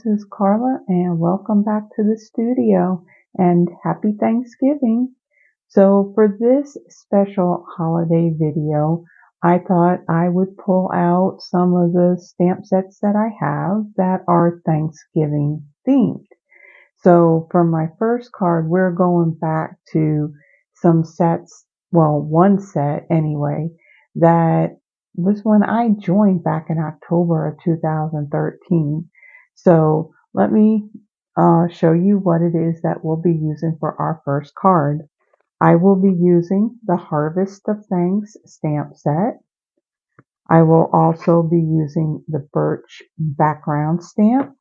this is Carla and welcome back to the studio and happy Thanksgiving. So for this special holiday video, I thought I would pull out some of the stamp sets that I have that are Thanksgiving themed. So for my first card, we're going back to some sets, well, one set anyway, that was when I joined back in October of 2013. So let me show you what it is that we'll be using for our first card. I will be using the Harvest of Thanks stamp set. I will also be using the Birch background stamp.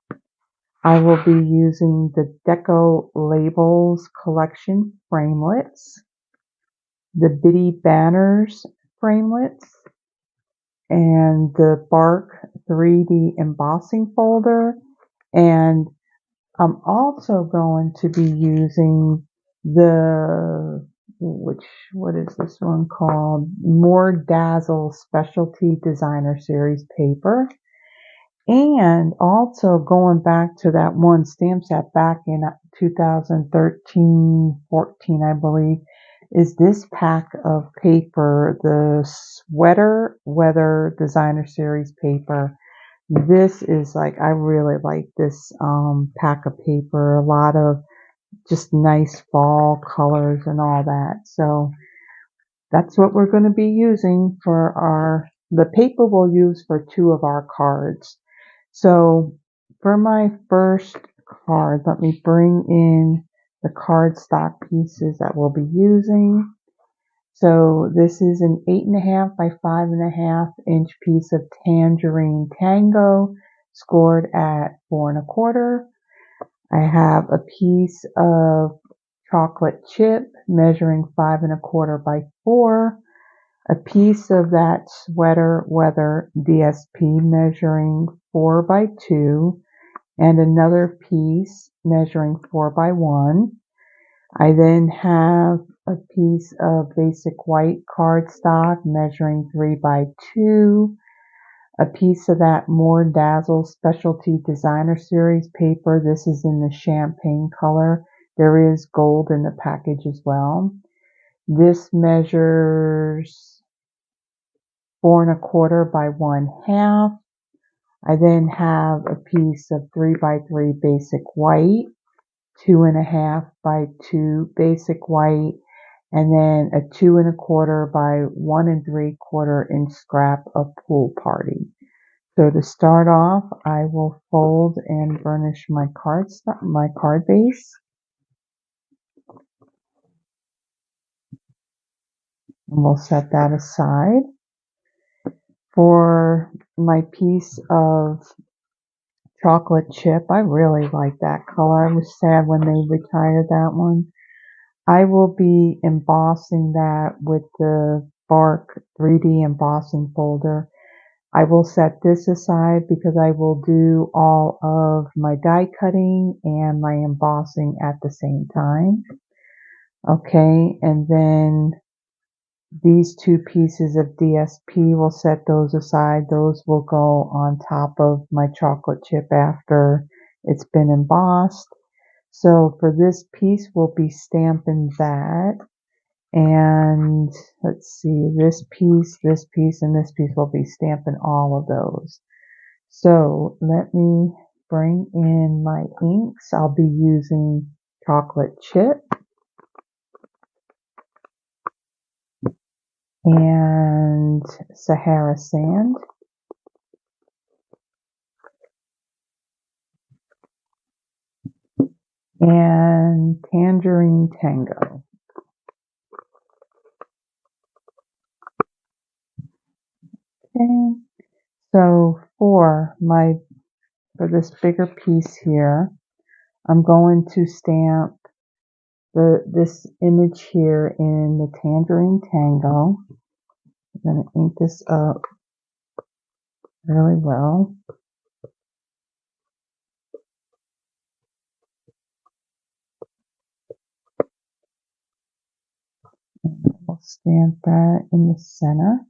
I will be using the Deco Labels Collection framelets, the Bitty Banners framelets, and the Bark 3D embossing folder. And I'm also going to be using the, what is this one called? More Dazzle Specialty Designer Series paper. And also going back to that one stamp set back in 2013-14, I believe, is this pack of paper, the Sweater Weather Designer Series paper. This is like, I really like this pack of paper. A lot of just nice fall colors and all that. So that's what we're going to be using for the paper we'll use for two of our cards. So for my first card, let me bring in the cardstock pieces that we'll be using. So this is an 8.5 by 5.5 inch piece of Tangerine Tango, scored at 4 1/4. I have a piece of chocolate chip measuring 5 1/4 by 4. A piece of that Sweater Weather DSP measuring 4 by 2, and another piece measuring 4 by 1. I then have a piece of basic white cardstock measuring 3 by 2, a piece of that More Dazzle Specialty Designer Series paper. This is in the champagne color. There is gold in the package as well. This measures 4 1/4 by 1/2. I then have a piece of 3 by 3 basic white, 2 1/2 by 2 basic white, and then a 2 1/4 by 1 3/4 inch scrap of Pool Party. So to start off, I will fold and burnish my card base. And we'll set that aside. For my piece of chocolate chip, I really like that color. I was sad when they retired that one. I will be embossing that with the Bark 3D embossing folder. I will set this aside because I will do all of my die cutting and my embossing at the same time. Okay, and then these two pieces of DSP, will set those aside. Those will go on top of my chocolate chip after it's been embossed. So for this piece, we'll be stamping that. And let's see, this piece, and this piece will be stamping all of those. So let me bring in my inks. I'll be using chocolate chip and Sahara Sand, and Tangerine Tango. Okay, so for this bigger piece here, I'm going to stamp this image here in the Tangerine Tango. I'm going to ink this up really well. I'll stamp that in the center.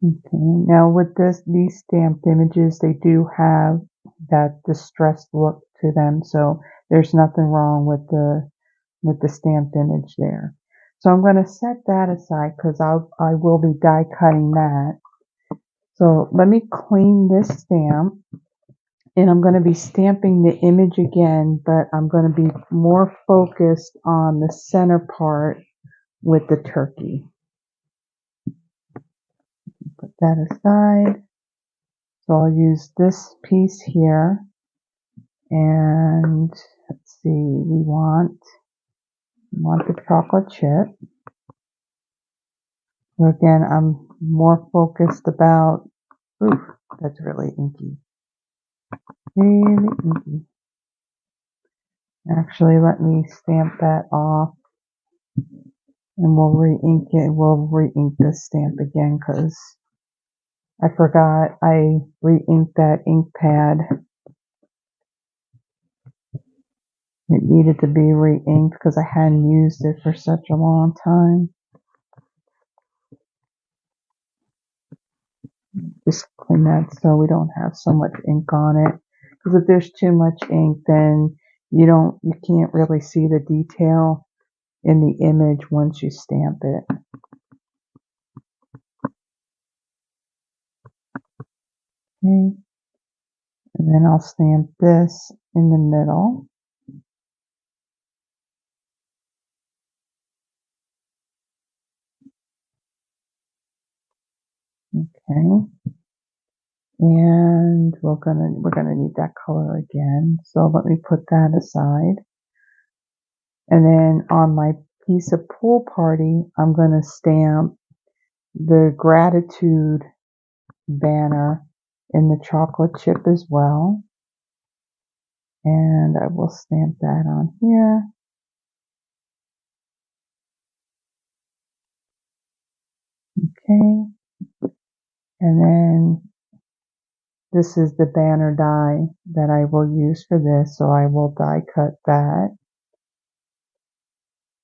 Okay, now with these stamped images, they do have that distressed look to them, so there's nothing wrong with the stamped image there. So I'm going to set that aside because I will be die cutting that. So let me clean this stamp, and I'm going to be stamping the image again, but I'm going to be more focused on the center part with the turkey. Put that aside. So I'll use this piece here, and let's see, we want the chocolate chip. So again, I'm more focused about, oof, that's really inky. Really inky. Actually, let me stamp that off, and we'll re-ink it. We'll re-ink this stamp again because I forgot I re-inked that ink pad. It needed to be re-inked because I hadn't used it for such a long time. Just clean that so we don't have so much ink on it. Because if there's too much ink, then you can't really see the detail in the image once you stamp it. Okay. And then I'll stamp this in the middle. Okay. And we're gonna need that color again. So let me put that aside. And then on my piece of Pool Party, I'm gonna stamp the gratitude banner in the chocolate chip as well. And I will stamp that on here. Okay. And then this is the banner die that I will use for this, so I will die cut that.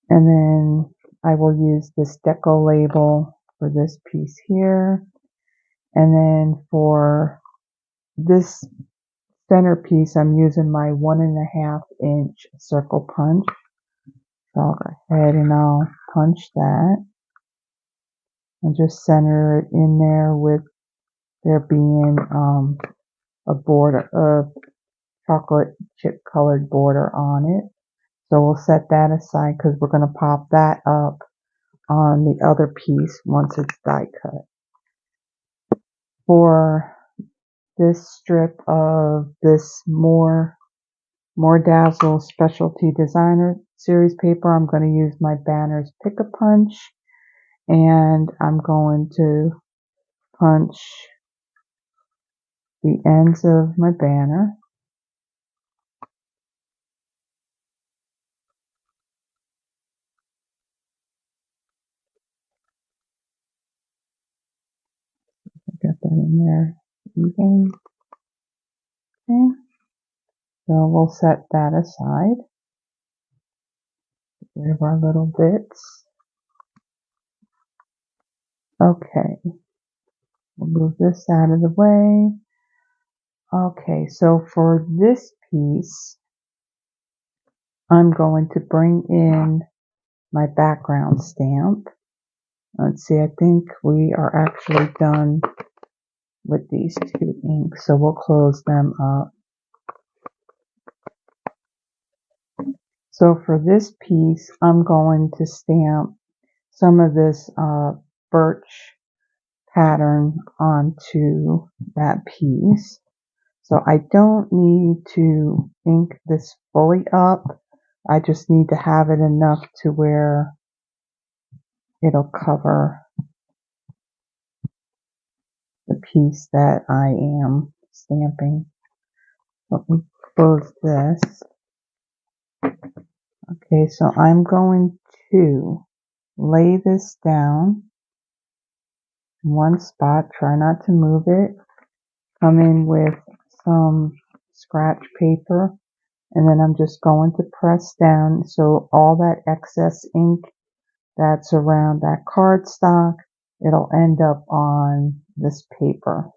And then I will use this Deco label for this piece here. And then for this centerpiece, I'm using my 1.5 inch circle punch. So I'll go ahead and I'll punch that. I'll just center it in there with there being a border, a chocolate chip colored border on it. So we'll set that aside because we're going to pop that up on the other piece once it's die cut. For this strip of this more Dazzle Specialty Designer Series paper, I'm going to use my Banners Pick-a-Punch, and I'm going to punch the ends of my banner. Get that in there even. Okay. So we'll set that aside. Get rid of our little bits. Okay. We'll move this out of the way. Okay, so for this piece, I'm going to bring in my background stamp. Let's see, I think we are actually done with these two inks, so we'll close them up. So for this piece, I'm going to stamp some of this Birch pattern onto that piece. So I don't need to ink this fully up. I just need to have it enough to where it'll cover the piece that I am stamping. Let me close this. Okay, so I'm going to lay this down in one spot. Try not to move it. Come in with some scratch paper, and then I'm just going to press down so all that excess ink that's around that cardstock, it'll end up on this paper.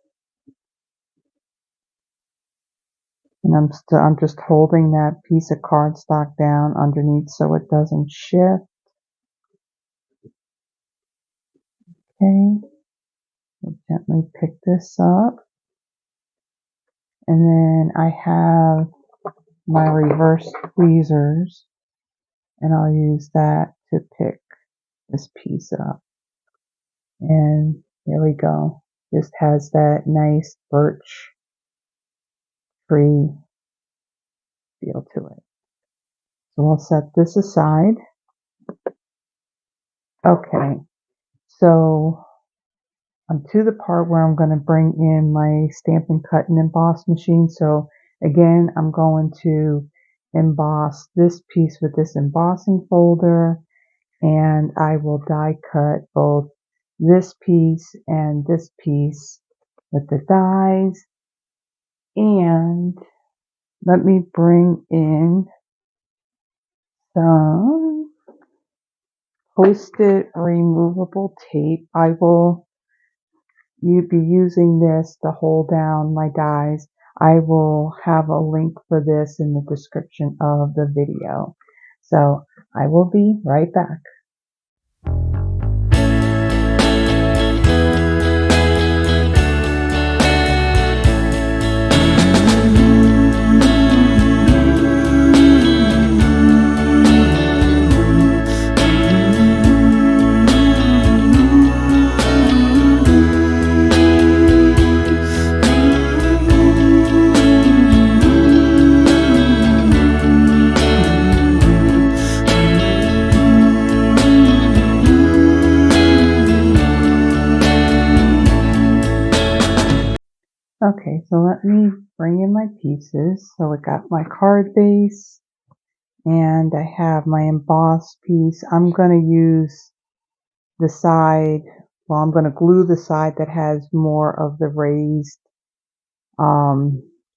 And I'm just holding that piece of cardstock down underneath so it doesn't shift. Okay, we'll gently pick this up. And then I have my reverse tweezers, and I'll use that to pick this piece up. And there we go. Just has that nice birch tree feel to it. So I'll set this aside. Okay, so I'm to the part where I'm going to bring in my Stampin' Cut and Emboss machine. So again, I'm going to emboss this piece with this embossing folder, and I will die cut both this piece and this piece with the dies. And let me bring in some Post-it removable tape. I will be using this to hold down my dies. I will have a link for this in the description of the video. So I will be right back. Okay, so let me bring in my pieces. So I got my card base and I have my embossed piece. I'm going to use the side, well, I'm going to glue the side that has more of the raised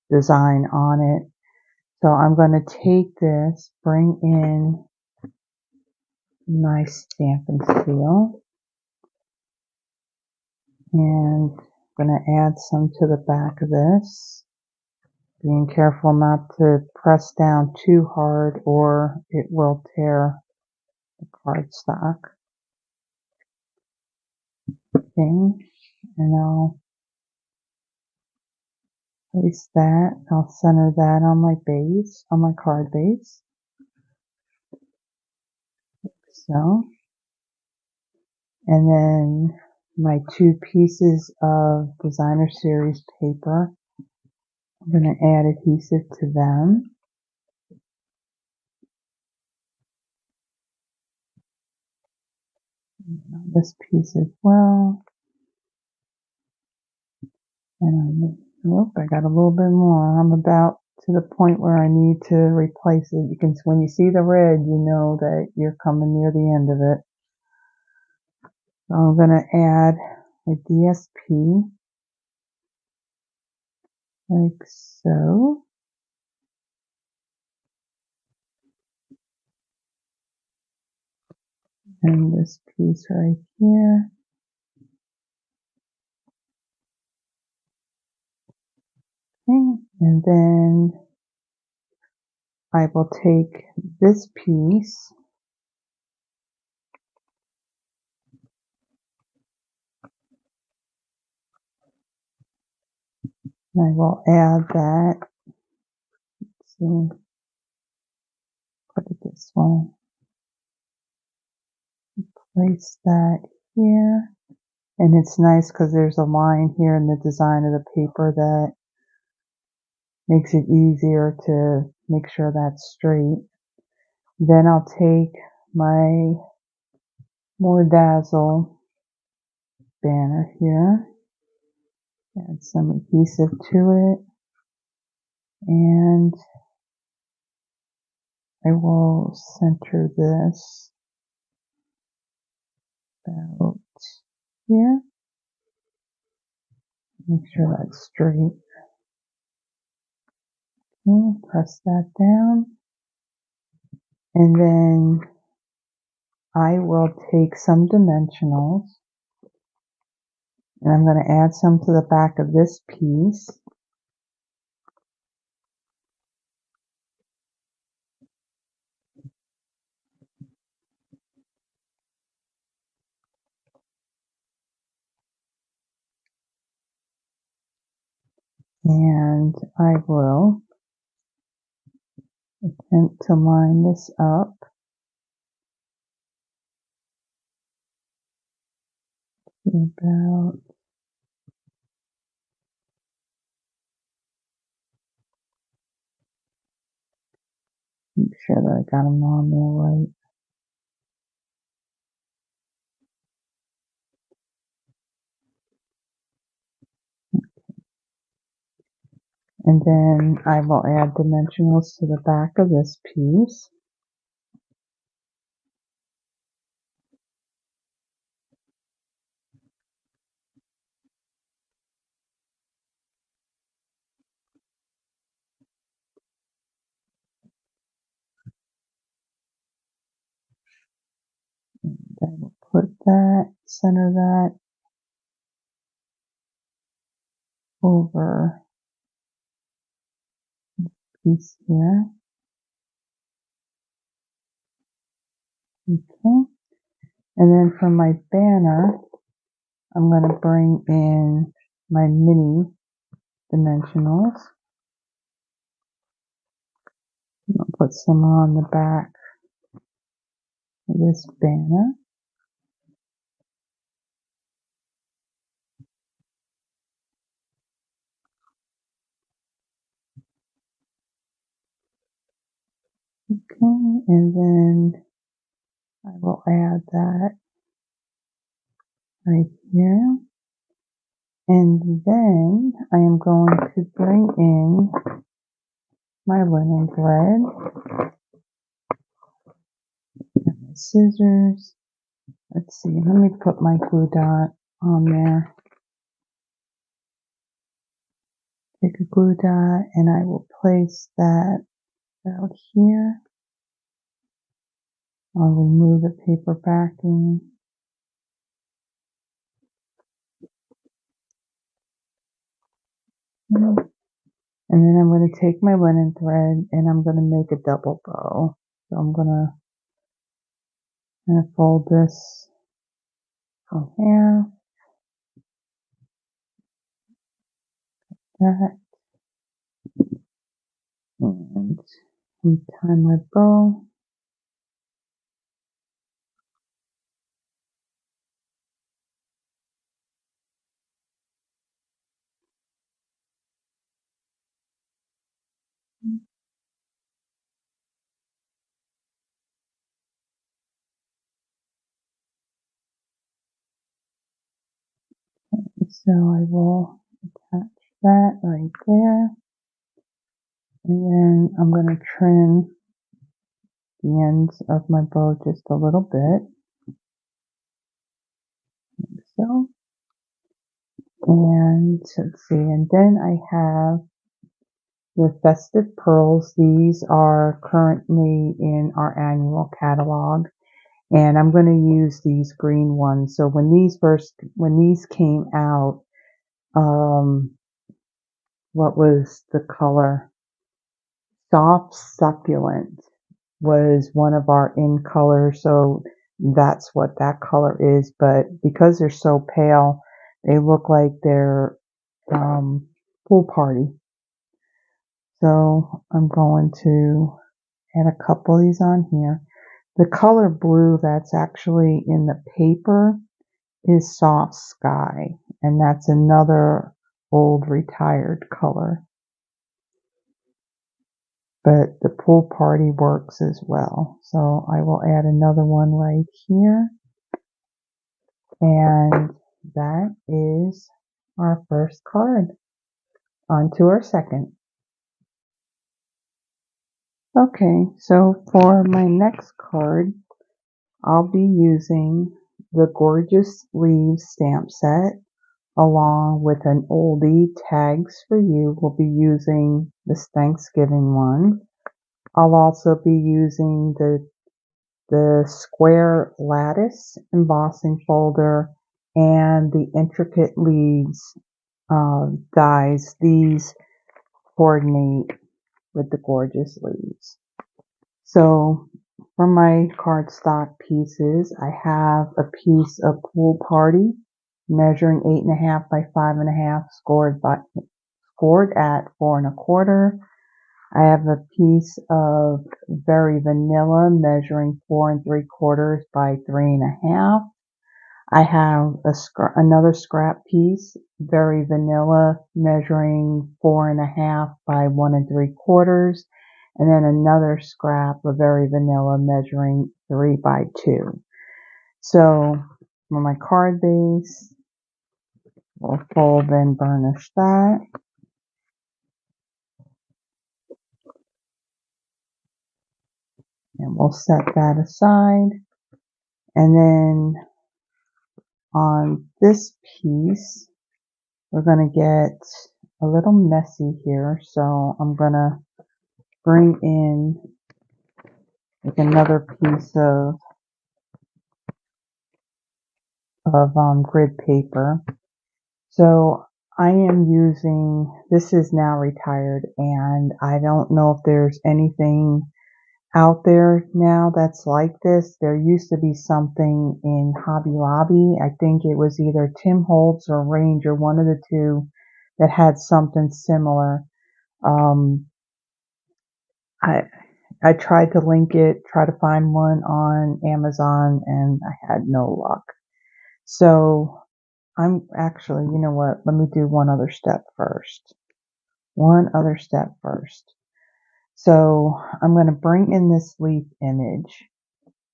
design on it. So I'm going to take this, bring in my Stampin' Seal, and I'm going to add some to the back of this. Being careful not to press down too hard or it will tear the cardstock. Okay, and I'll place that. I'll center that on my base, on my card base. Like so. And then my two pieces of designer series paper. I'm going to add adhesive to them. This piece as well. And I got a little bit more. I'm about to the point where I need to replace it. You can, when you see the red, you know that you're coming near the end of it. So I'm going to add a DSP like so. And this piece right here. Okay. And then I will take this piece and I will add that. Let's see, put it this way. Place that here. And it's nice because there's a line here in the design of the paper that makes it easier to make sure that's straight. Then I'll take my more Dazzle banner here, add some adhesive to it, and I will center this about here. Make sure that's straight. Okay, press that down. And then I will take some dimensionals And I'm going to add some to the back of this piece. And I will attempt to line this up to about, make sure that I got them on there right. And then I will add dimensionals to the back of this piece. I will put that, center that over piece here. Okay. And then for my banner, I'm going to bring in my mini dimensionals. I'll put some on the back of this banner. Okay, and then I will add that right here. And then I am going to bring in my linen thread, and my scissors. Let's see, let me put my glue dot on there. Take a glue dot and I will place that out here. I'll remove the paper backing. And then I'm going to take my linen thread and I'm going to make a double bow. So I'm going to fold this from here, that, and tie my bow. So I will attach that right there. And then I'm going to trim the ends of my bow just a little bit, like so. And let's see, and then I have the festive pearls. These are currently in our annual catalog, and I'm going to use these green ones. So when these came out, what was the color? Soft Succulent was one of our in colors, so that's what that color is. But because they're so pale, they look like they're pool party. So I'm going to add a couple of these on here. The color blue that's actually in the paper is Soft Sky, and that's another old retired color. But the pool party works as well. So I will add another one right here. And that is our first card. On to our second. Okay, so for my next card, I'll be using the Gorgeous Leaves stamp set along with an oldie Tags for You. We'll be using this Thanksgiving one. I'll also be using the square lattice embossing folder and the intricate leaves dies. These coordinate with the gorgeous leaves. So for my cardstock pieces, I have a piece of Pool Party measuring 8.5 by 5.5, scored at 4.25. I have a piece of Very Vanilla measuring 4 3/4 by 3.5. I have another scrap piece, Very Vanilla, measuring 4.5 by 1 3/4, and then another scrap of Very Vanilla measuring 3 by 2. So for my card base, we'll fold and burnish that, and we'll set that aside. And then on this piece, we're going to get a little messy here, so I'm going to bring in like another piece of grid paper. So I am using, this is now retired, and I don't know if there's anything out there now that's like this. There used to be something in Hobby Lobby. I think it was either Tim Holtz or Ranger, one of the two, that had something similar. I tried to link it, try to find one on Amazon, and I had no luck. So I'm actually, you know what? Let me do one other step first. So I'm going to bring in this leaf image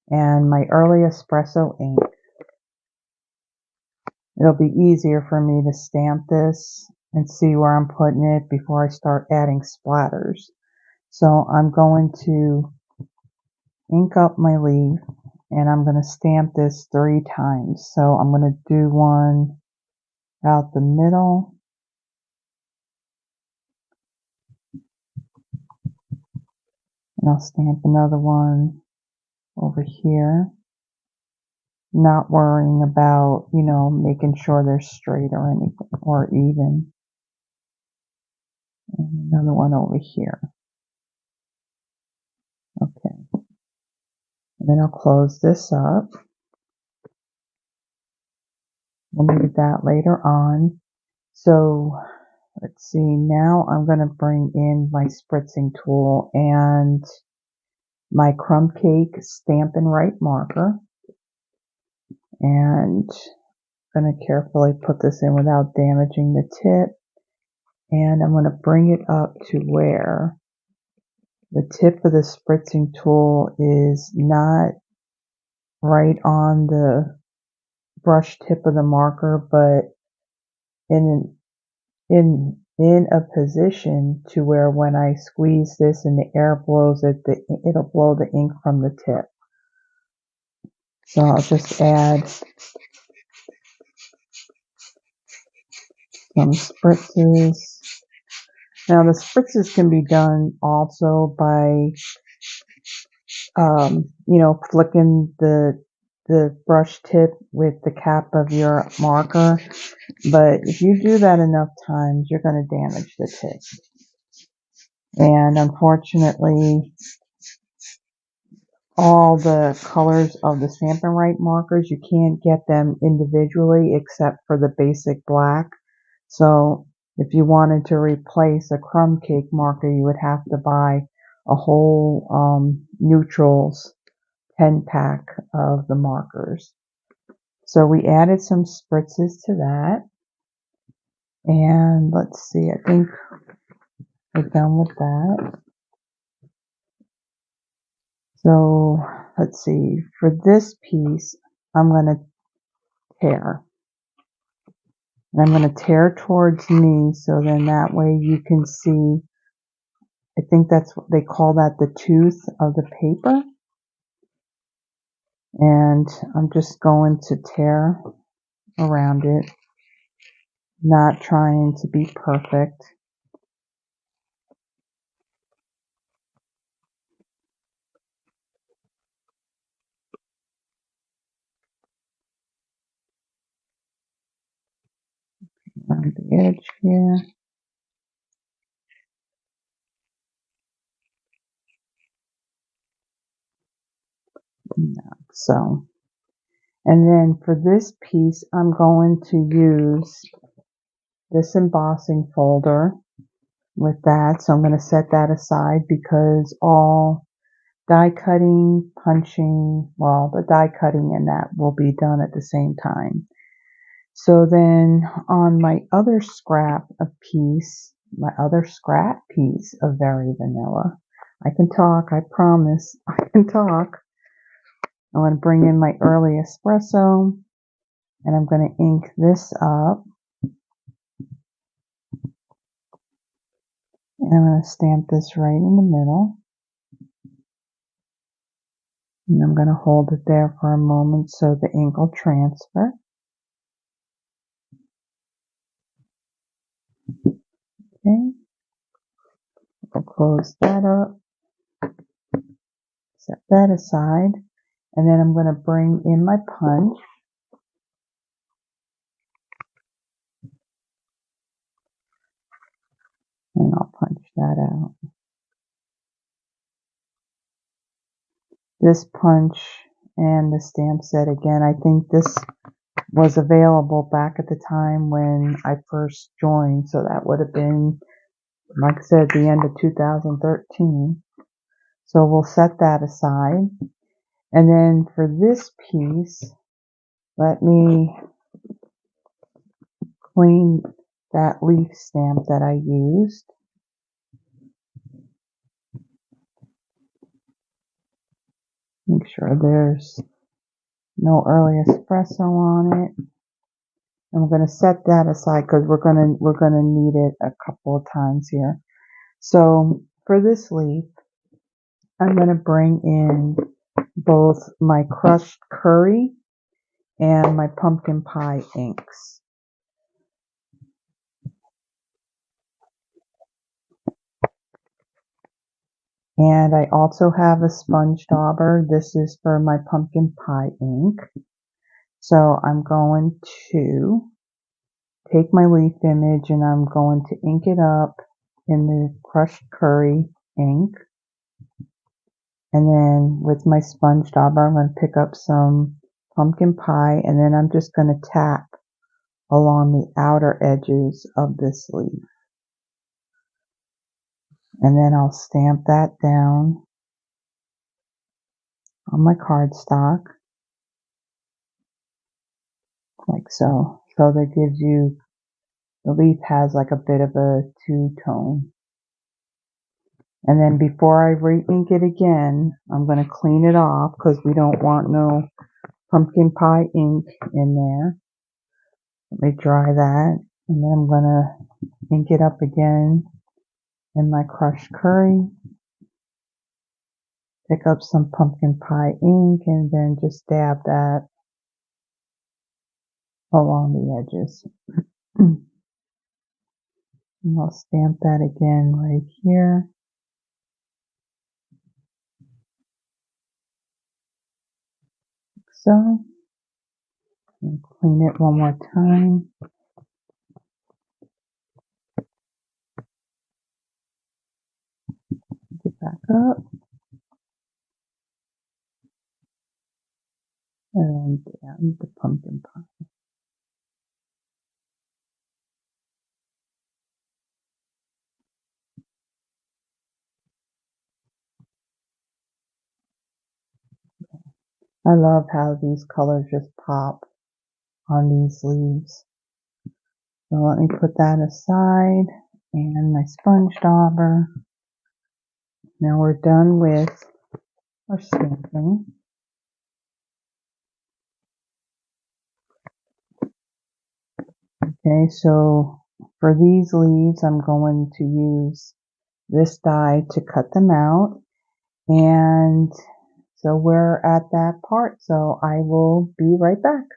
and my early espresso ink. It'll be easier for me to stamp this and see where I'm putting it before I start adding splatters. So I'm going to ink up my leaf, and I'm going to stamp this 3 times. So I'm going to do one out the middle, and I'll stamp another one over here, not worrying about, you know, making sure they're straight or anything, or even. And another one over here. Okay. And then I'll close this up. We'll need that later on. So let's see, now I'm going to bring in my spritzing tool and my crumb cake Stampin' Right marker, and I'm going to carefully put this in without damaging the tip, and I'm going to bring it up to where the tip of the spritzing tool is not right on the brush tip of the marker, but in a position to where when I squeeze this and the air blows it, it'll blow the ink from the tip. So I'll just add some spritzes. Now the spritzes can be done also by, flicking the brush tip with the cap of your marker. But if you do that enough times, you're going to damage the tip. And unfortunately, all the colors of the Stampin' Right markers, you can't get them individually except for the basic black. So if you wanted to replace a crumb cake marker, you would have to buy a whole neutrals 10-pack of the markers. So we added some spritzes to that. And let's see, I think we're done with that. So let's see, for this piece, I'm going to tear. And I'm going to tear towards me, so then that way you can see, I think that's what they call that, the tooth of the paper. And I'm just going to tear around it, not trying to be perfect. around the edge here. So, and then for this piece, I'm going to use this embossing folder with that. So I'm going to set that aside because all die cutting, punching, well, the die cutting and that will be done at the same time. So then on my other scrap piece of Very Vanilla, I can talk, I promise, I can talk. I'm going to bring in my early espresso and I'm going to ink this up. And I'm going to stamp this right in the middle. And I'm going to hold it there for a moment so the ink will transfer. Okay. I'll close that up. Set that aside. And then I'm going to bring in my punch. And I'll punch that out. This punch and the stamp set again, I think this was available back at the time when I first joined. So that would have been, like I said, the end of 2013. So we'll set that aside. And then for this piece, let me clean that leaf stamp that I used. Make sure there's no early espresso on it. And we're going to set that aside because we're going to need it a couple of times here. So for this leaf, I'm going to bring in both my crushed curry and my pumpkin pie inks. And I also have a sponge dauber. This is for my pumpkin pie ink. So I'm going to take my leaf image and I'm going to ink it up in the crushed curry ink. And then with my sponge dauber, I'm going to pick up some pumpkin pie and then I'm just going to tap along the outer edges of this leaf. And then I'll stamp that down on my cardstock, like so. So that gives you, the leaf has like a bit of a two-tone. And then before I re-ink it again, I'm going to clean it off because we don't want no pumpkin pie ink in there. Let me dry that. And then I'm going to ink it up again in my crushed curry. Pick up some pumpkin pie ink and then just dab that along the edges. And I'll stamp that again right here. Like so. And clean it one more time. Get back up. And down the pumpkin pie. I love how these colors just pop on these leaves. So let me put that aside and my sponge dauber. Now we're done with our stamping. Okay, so for these leaves, I'm going to use this die to cut them out. And so we're at that part. So I will be right back.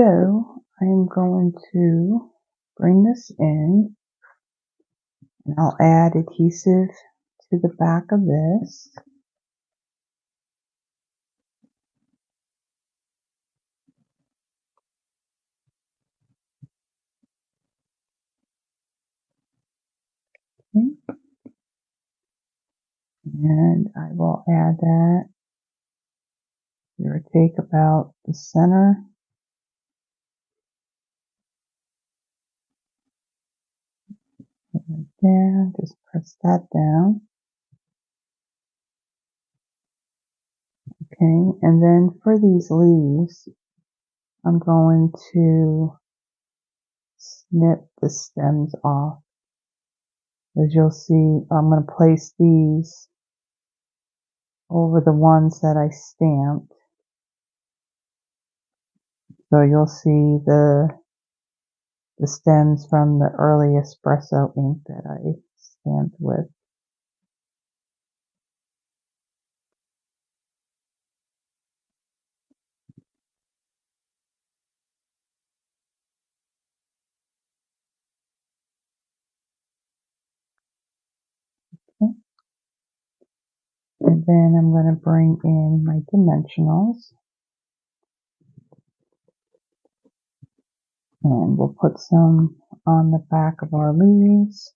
So I'm going to bring this in, and I'll add adhesive to the back of this. Okay. And I will add that. You'll take about the center. Right there. Just press that down. Okay. And then for these leaves, I'm going to snip the stems off. As you'll see, I'm going to place these over the ones that I stamped. So you'll see the stems from the early espresso ink that I stamped with. Okay. And then I'm going to bring in my dimensionals. And we'll put some on the back of our leaves.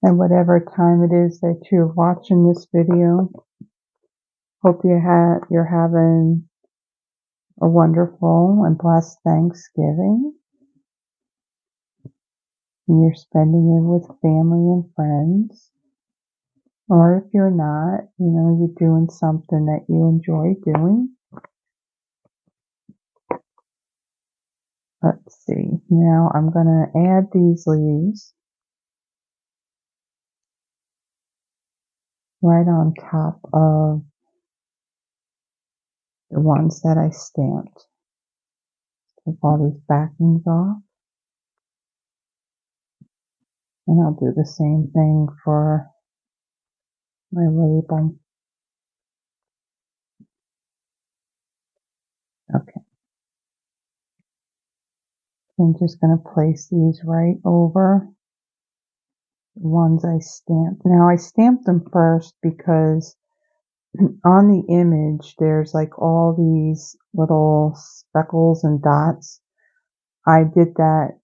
And whatever time it is that you're watching this video, hope you're having a wonderful and blessed Thanksgiving. And you're spending it with family and friends. Or if you're not, you're doing something that you enjoy doing. Let's see. Now I'm going to add these leaves right on top of the ones that I stamped. Take all these backings off. And I'll do the same thing for my label. Okay. I'm just going to place these right over the ones I stamped. Now I stamped them first because on the image there's like all these little speckles and dots. I did that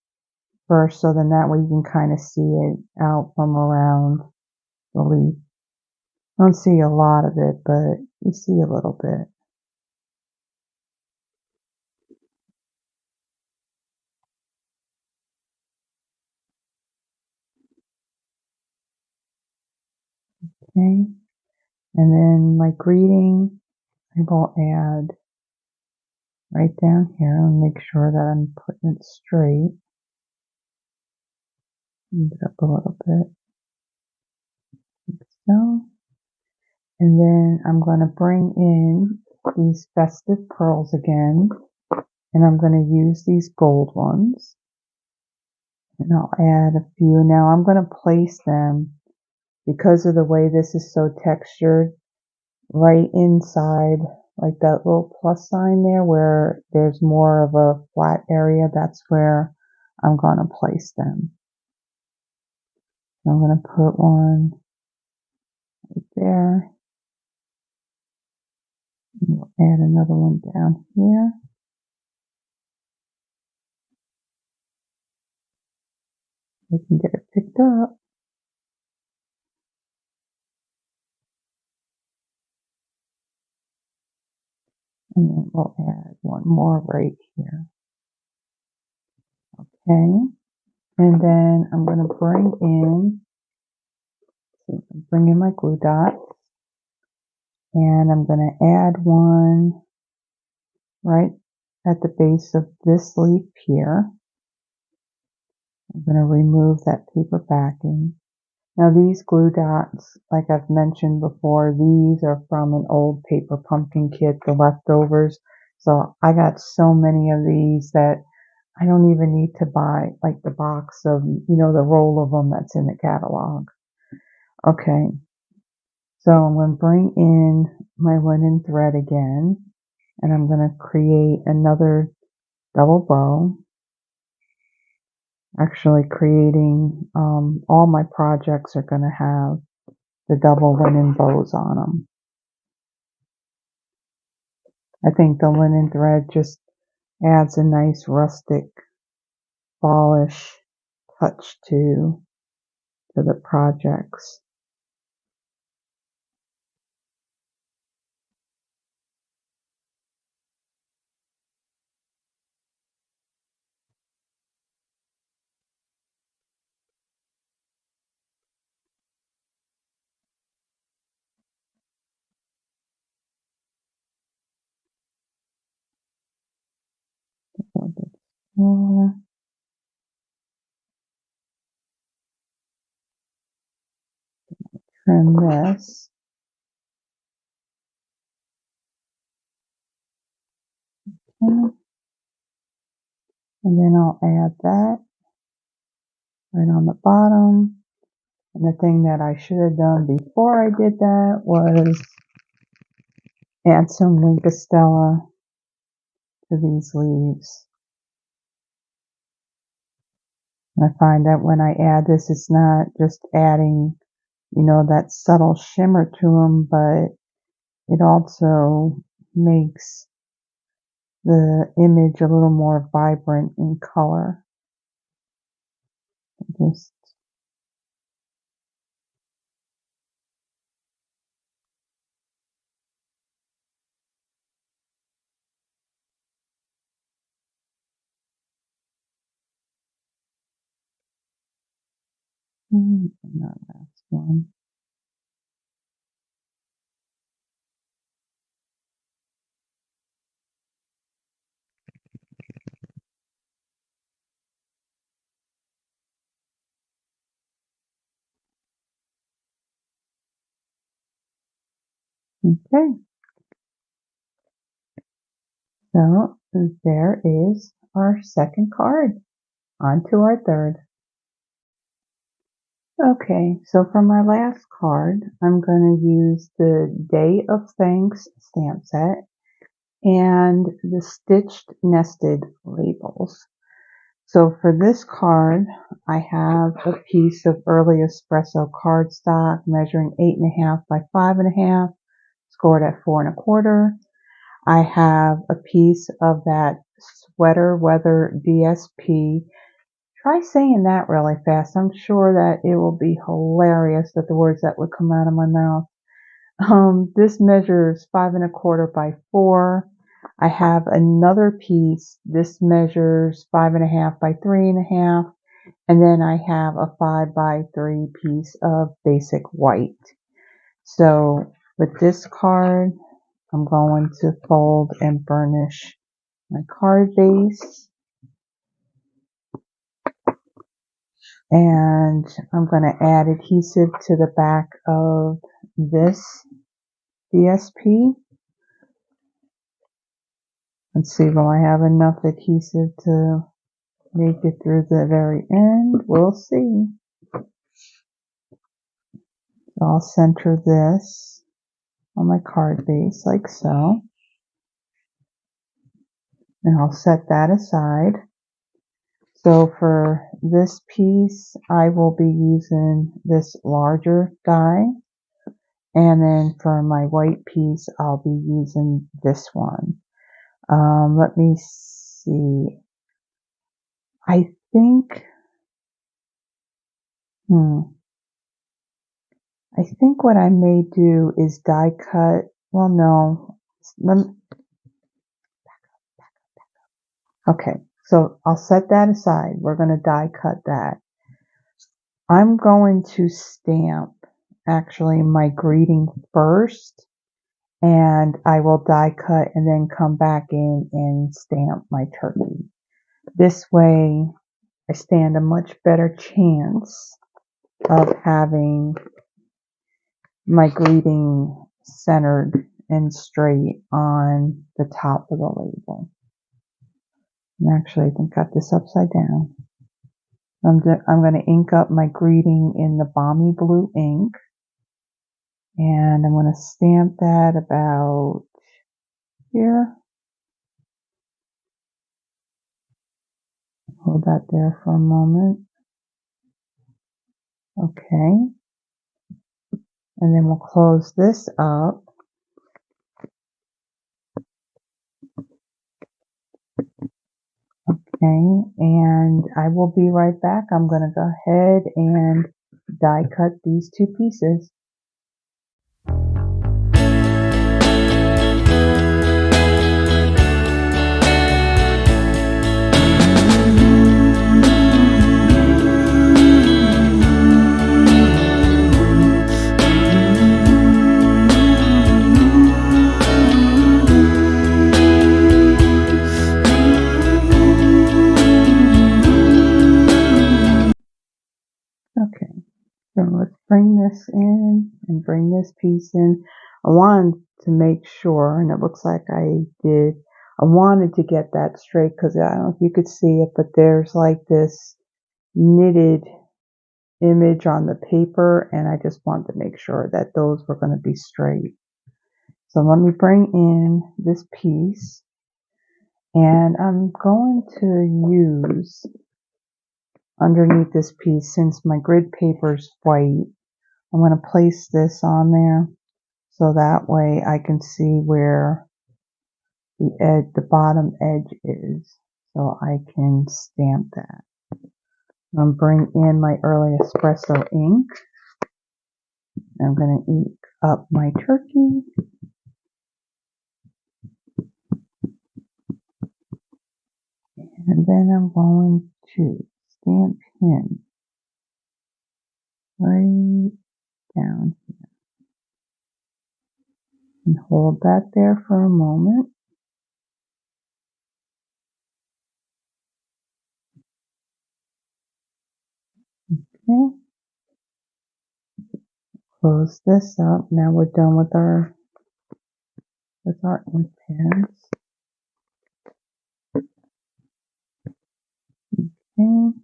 first so then that way you can kind of see it out from around the leaf. I don't see a lot of it, but you see a little bit. Okay. And then my greeting, I will add right down here and make sure that I'm putting it straight. Move it up a little bit, like so. And then I'm going to bring in these festive pearls again, and I'm going to use these gold ones. And I'll add a few. Now I'm going to place them, because of the way this is so textured, right inside, like that little plus sign there where there's more of a flat area. That's where I'm going to place them. So I'm going to put one right there. And we'll add another one down here. We can get it picked up. And then we'll add one more right here. Okay. And then I'm going to bring in my glue dot. And I'm going to add one right at the base of this leaf here. I'm going to remove that paper backing. Now these glue dots, like I've mentioned before, these are from an old paper pumpkin kit, the leftovers. So I got so many of these that I don't even need to buy like the box of, the roll of them that's in the catalog. Okay, so I'm going to bring in my linen thread again, and I'm going to create another double bow. Actually creating, all my projects are going to have the double linen bows on them. I think the linen thread just adds a nice rustic, fallish touch to the projects. Trim this. Okay. And then I'll add that right on the bottom. And the thing that I should have done before I did that was add some Linkostella to these leaves. And I find that when I add this, it's not just adding, that subtle shimmer to them, but it also makes the image a little more vibrant in color. Just that last one. Okay, so there is our second card. On to our third. Okay, so for my last card, I'm going to use the Day of Thanks stamp set and the stitched nested labels. So for this card, I have a piece of early espresso cardstock measuring 8.5 by 5.5, scored at 4.25. I have a piece of that sweater Weather DSP. Try saying that really fast. I'm sure that it will be hilarious that the words that would come out of my mouth. This measures 5.25 by 4. I have another piece. This measures 5.5 by 3.5. And then I have a 5 by 3 piece of basic white. So with this card, I'm going to fold and burnish my card base. And I'm going to add adhesive to the back of this DSP. Let's see, will I have enough adhesive to make it through the very end? We'll see. So I'll center this on my card base like so. And I'll set that aside. So for this piece, I will be using this larger die. And then for my white piece, I'll be using this one. Let me see. I think, I think what I may do is die cut. Well, no. Okay, so I'll set that aside. We're going to die cut that. I'm going to stamp actually my greeting first, and I will die cut and then come back in and stamp my turkey. This way I stand a much better chance of having my greeting centered and straight on the top of the label. And actually, I think I got this upside down. I'm going to ink up my greeting in the balmy blue ink. And I'm going to stamp that about here. Hold that there for a moment. Okay. And then we'll close this up. Okay, and I will be right back. I'm going to go ahead and die cut these two pieces. Okay, so let's bring this in and bring this piece in. I wanted to make sure, and it looks like I did, I wanted to get that straight because I don't know if you could see it, but there's like this knitted image on the paper, and I just wanted to make sure that those were going to be straight. So let me bring in this piece, and I'm going to use underneath this piece, since my grid paper is white, I'm going to place this on there so that way I can see where the bottom edge is, so I can stamp that. I'm going to bring in my early espresso ink. I'm going to ink up my turkey. And then I'm going to stamp him right down here. And hold that there for a moment. Okay. Close this up. Now we're done with our ink pens. Okay.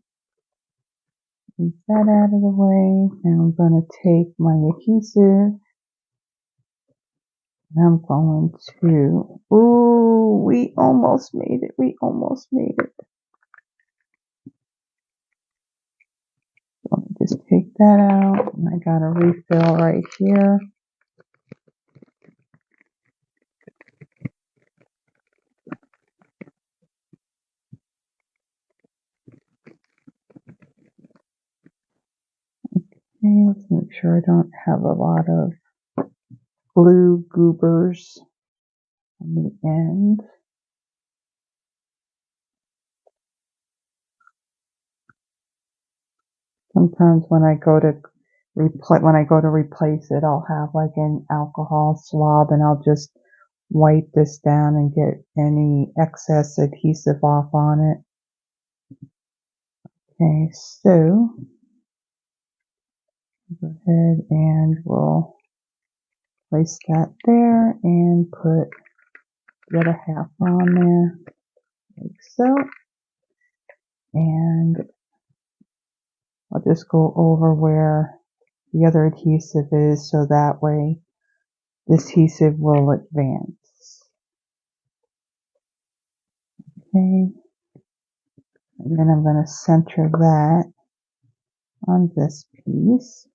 Get that out of the way. Now I'm going to take my adhesive. And I'm going to, ooh, we almost made it. We almost made it. Let me just take that out. And I got a refill right here. Okay, let's make sure I don't have a lot of glue goobers on the end. Sometimes when I go to replace it, I'll have like an alcohol swab, and I'll just wipe this down and get any excess adhesive off on it. Okay, so go ahead and we'll place that there and put the other half on there, like so. And I'll just go over where the other adhesive is, so that way this adhesive will advance. Okay, and then I'm going to center that on this piece.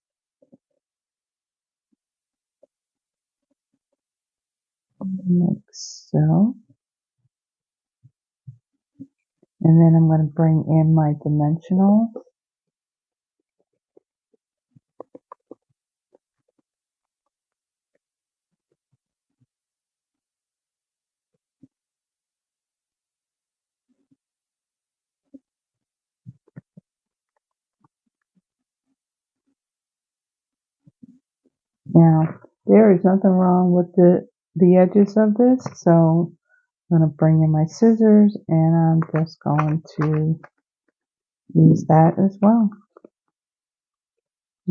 Like so. And then I'm going to bring in my dimensionals. Now, there is nothing wrong with the edges of this, so I'm going to bring in my scissors, and I'm just going to use that as well.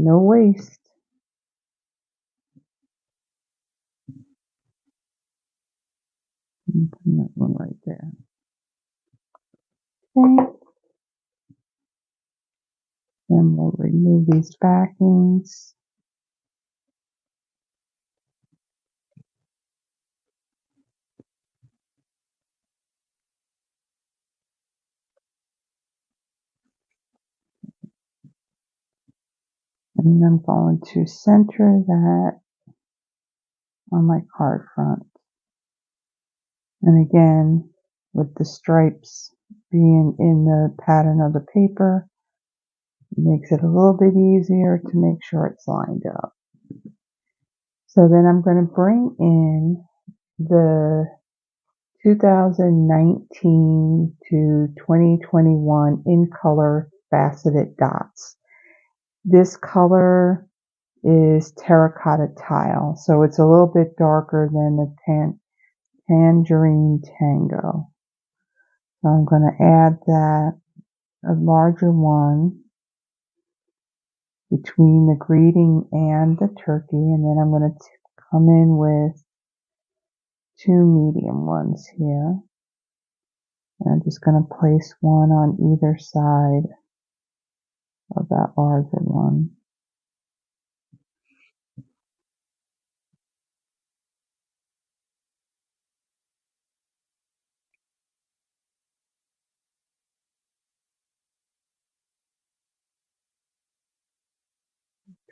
No waste. Put that one right there. Okay. Then we'll remove these backings. And then I'm going to center that on my card front. And again, with the stripes being in the pattern of the paper, it makes it a little bit easier to make sure it's lined up. So then I'm going to bring in the 2019 to 2021 in color faceted dots. This color is terracotta tile, so it's a little bit darker than the Tangerine Tango. So I'm going to add that, a larger one, between the greeting and the turkey, and then I'm going to come in with 2 medium ones here. And I'm just going to place one on either side of that larger one.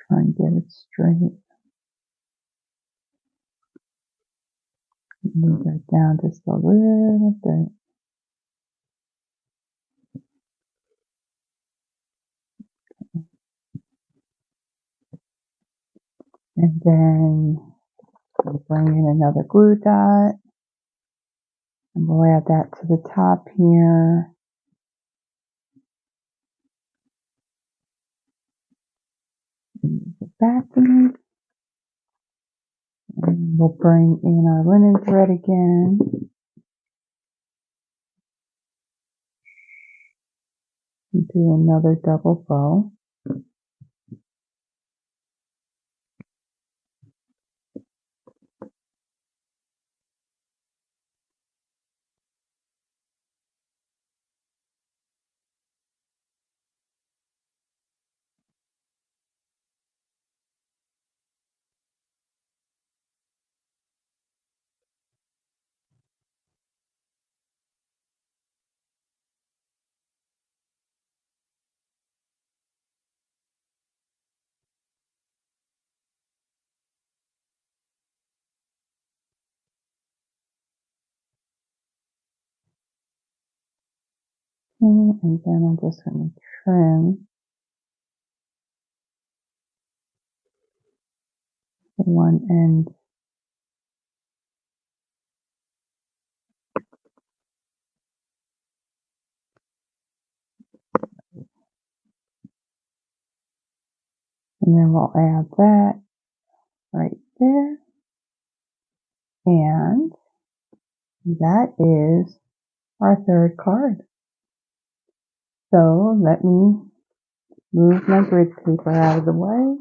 Try and get it straight. Move that down just a little bit. And then we'll bring in another glue dot. And we'll add that to the top here. And the backing. And we'll bring in our linen thread again. And do another double bow. And then I'm just going to trim the one end. And then we'll add that right there. And that is our third card. So let me move my grid paper out of the way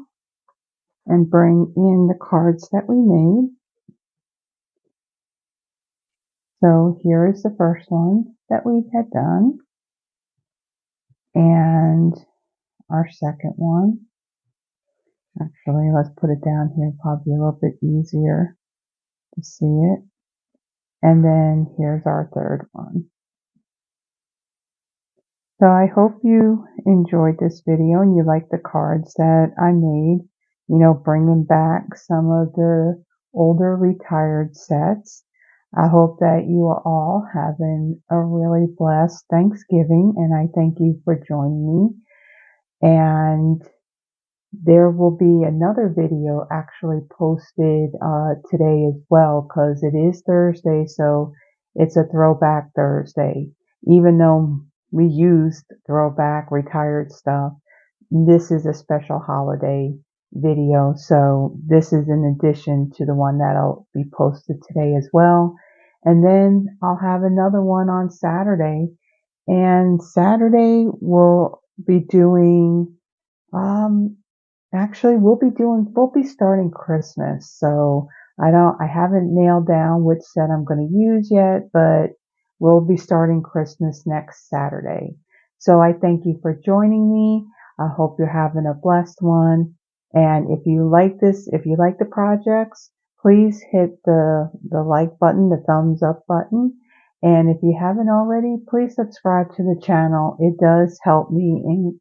and bring in the cards that we made. So here is the first one that we had done, and our second one. Actually, let's put it down here, probably a little bit easier to see it. And then here's our third one. So I hope you enjoyed this video and you like the cards that I made, you know, bringing back some of the older retired sets. I hope that you are all having a really blessed Thanksgiving, and I thank you for joining me. And there will be another video actually posted today as well, because it is Thursday, so it's a throwback Thursday. Even though we used throwback retired stuff, this is a special holiday video, so this is in addition to the one that'll be posted today as well. And then I'll have another one on Saturday, and Saturday we'll be doing Actually, we'll be starting Christmas, so I haven't nailed down which set I'm going to use yet, but we'll be starting Christmas next Saturday. So I thank you for joining me. I hope you're having a blessed one. And if you like this, if you like the projects, please hit the like button, the thumbs up button. And if you haven't already, please subscribe to the channel. It does help me in,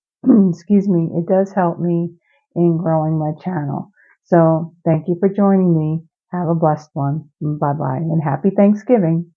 excuse me, it does help me in growing my channel. So thank you for joining me. Have a blessed one. Bye bye and happy Thanksgiving.